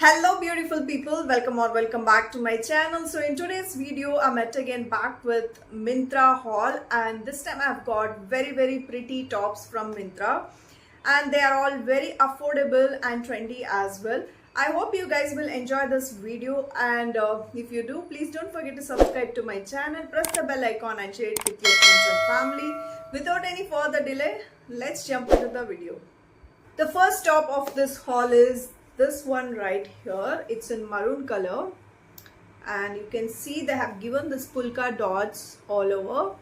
Hello beautiful people, welcome or welcome back to my channel. So in today's video I'm at again back with Myntra haul, and this time I've got very pretty tops from Myntra, and they are all very affordable and trendy as well. I hope you guys will enjoy this video, and if you do, please don't forget to subscribe to my channel, press the bell icon and share it with your friends and family. Without any further delay, let's jump into the video. The first top of this haul is this one right here. It's in maroon color, and you can see they have given this polka dots all over,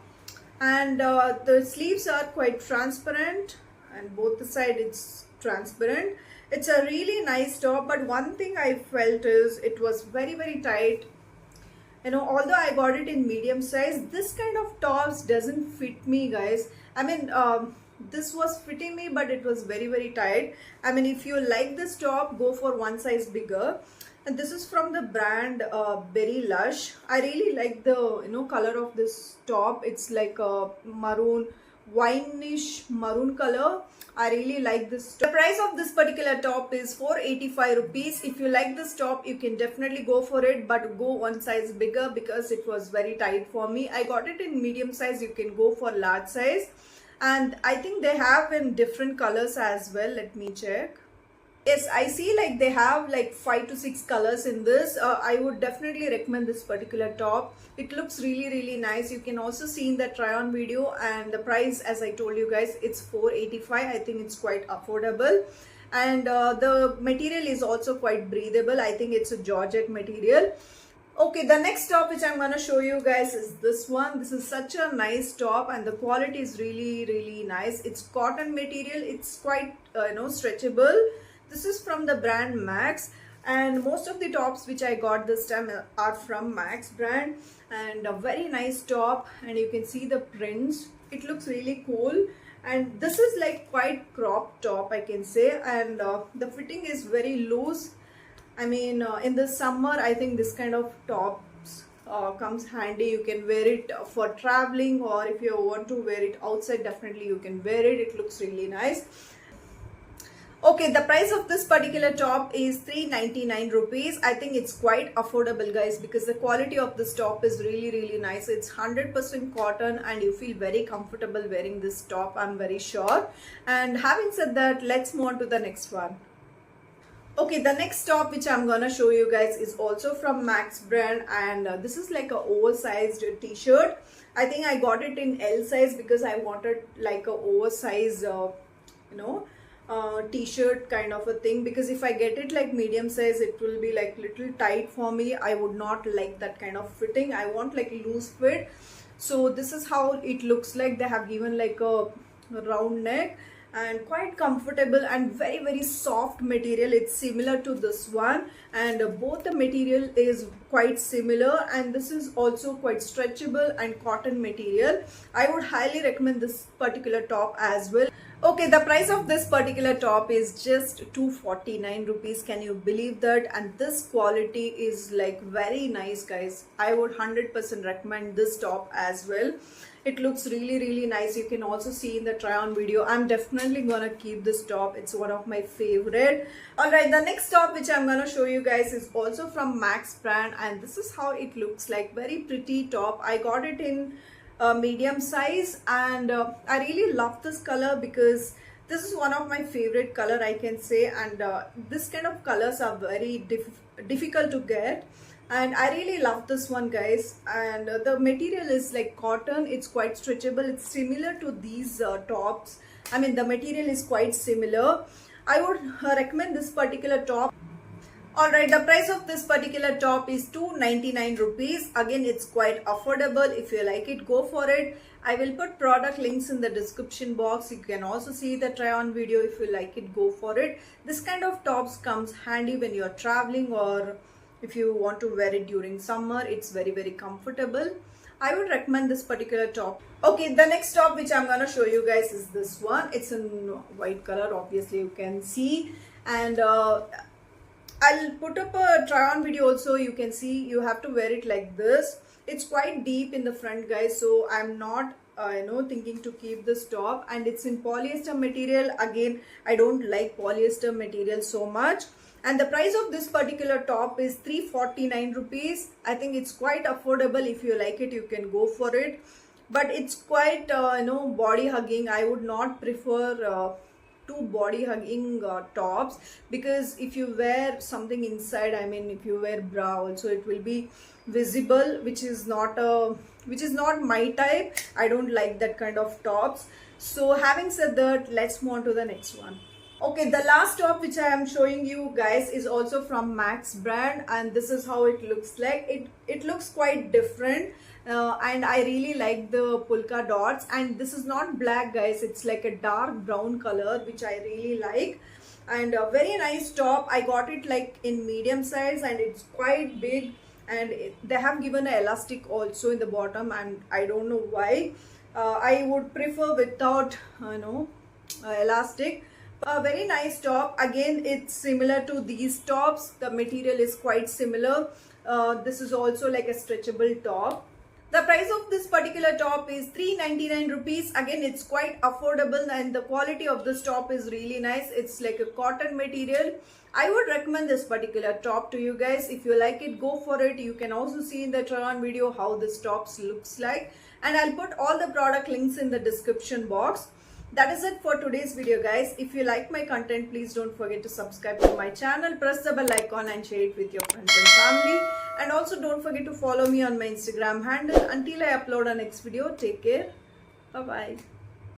and the sleeves are quite transparent, and both the side it's transparent. It's a really nice top, but one thing I felt is it was very tight. Although I got it in medium size, this kind of tops doesn't fit me, guys. I mean, this was fitting me, but it was very tight. I mean, if you like this top, go for one size bigger. And this is from the brand Berry Lush. I really like the color of this top. It's like a maroon, wineish maroon color. I really like this. The price of this particular top is 485 rupees. If you like this top, you can definitely go for it, but go one size bigger because it was very tight for me. I got it in medium size. You can go for large size, and I think they have in different colors as well. Let me check. Yes, I see like they have like 5 to 6 colors in this. I would definitely recommend this particular top. It looks really nice. You can also see in the try on video, and the price, as I told you guys, it's 485. I think it's quite affordable, and the material is also quite breathable. I think it's a georgette material. Okay, the next top which I'm gonna show you guys is this one. This is such a nice top, and the quality is really nice. It's cotton material. It's quite stretchable. This is from the brand Max, and most of the tops which I got this time are from Max brand, and a very nice top, and you can see the prints. It looks really cool, and this is like quite crop top, I can say, and the fitting is very loose. I mean, in the summer, I think this kind of tops comes handy. You can wear it for traveling, or if you want to wear it outside, definitely you can wear it. It looks really nice. Okay, the price of this particular top is 399 rupees. I think it's quite affordable, guys, because the quality of this top is really nice. It's 100% cotton, and you feel very comfortable wearing this top, I'm very sure. And having said that, let's move on to the next one. Okay, the next top which I'm gonna show you guys is also from Max brand, and this is like a oversized t-shirt. I think I got it in L size because I wanted like a oversized t-shirt kind of a thing, because if I get it like medium size, it will be like little tight for me. I would not like that kind of fitting. I want like loose fit. So this is how it looks like. They have given like a round neck, and quite comfortable and very soft material. It's similar to this one, and both the material is quite similar, and this is also quite stretchable and cotton material. I would highly recommend this particular top as well. Okay, the price of this particular top is just 249 rupees. Can you believe that? And this quality is like very nice, guys. I would 100% recommend this top as well. It looks really nice. You can also see in the try on video. I'm definitely gonna keep this top. It's one of my favorite. Alright, the next top which I'm gonna show you guys is also from Max brand, and this is how it looks like. Very pretty top. I got it in medium size, and I really love this color because this is one of my favorite color, I can say, and this kind of colors are very difficult to get, and I really love this one, guys. And the material is like cotton. It's quite stretchable. It's similar to these tops. I mean, the material is quite similar. I would recommend this particular top. Alright, the price of this particular top is 299 rupees. Again, it's quite affordable. If you like it, go for it. I will put product links in the description box. You can also see the try on video. If you like it, go for it. This kind of tops comes handy when you're traveling, or if you want to wear it during summer. It's very comfortable. I would recommend this particular top. Okay, the next top which I'm gonna show you guys is this one. It's in white color, obviously you can see, and I'll put up a try on video also. You can see you have to wear it like this. It's quite deep in the front, guys, so I'm not thinking to keep this top, and it's in polyester material. Again, I don't like polyester material so much. And the price of this particular top is 349 rupees. I think it's quite affordable. If you like it, you can go for it, but it's quite body hugging. I would not prefer two body hugging tops, because if you wear something inside, I mean if you wear bra also, it will be visible, which is not my type. I don't like that kind of tops. So having said that, let's move on to the next one. Okay, the last top which I am showing you guys is also from Max brand, and this is how it looks like. It looks quite different, and I really like the polka dots. And this is not black, guys, it's like a dark brown color, which I really like. And a very nice top. I got it like in medium size, and it's quite big, and they have given an elastic also in the bottom, and I don't know why. I would prefer without elastic. A very nice top. Again, it's similar to these tops. The material is quite similar. This is also like a stretchable top. The price of this particular top is 399 rupees. Again, it's quite affordable, and the quality of this top is really nice. It's like a cotton material. I would recommend this particular top to you guys. If you like it, go for it. You can also see in the try on video how this top looks like, and I'll put all the product links in the description box. That is it for today's video, guys. If you like my content, please don't forget to subscribe to my channel, press the bell icon and share it with your friends and family. And also don't forget to follow me on my Instagram handle. Until I upload our next video, take care. Bye bye.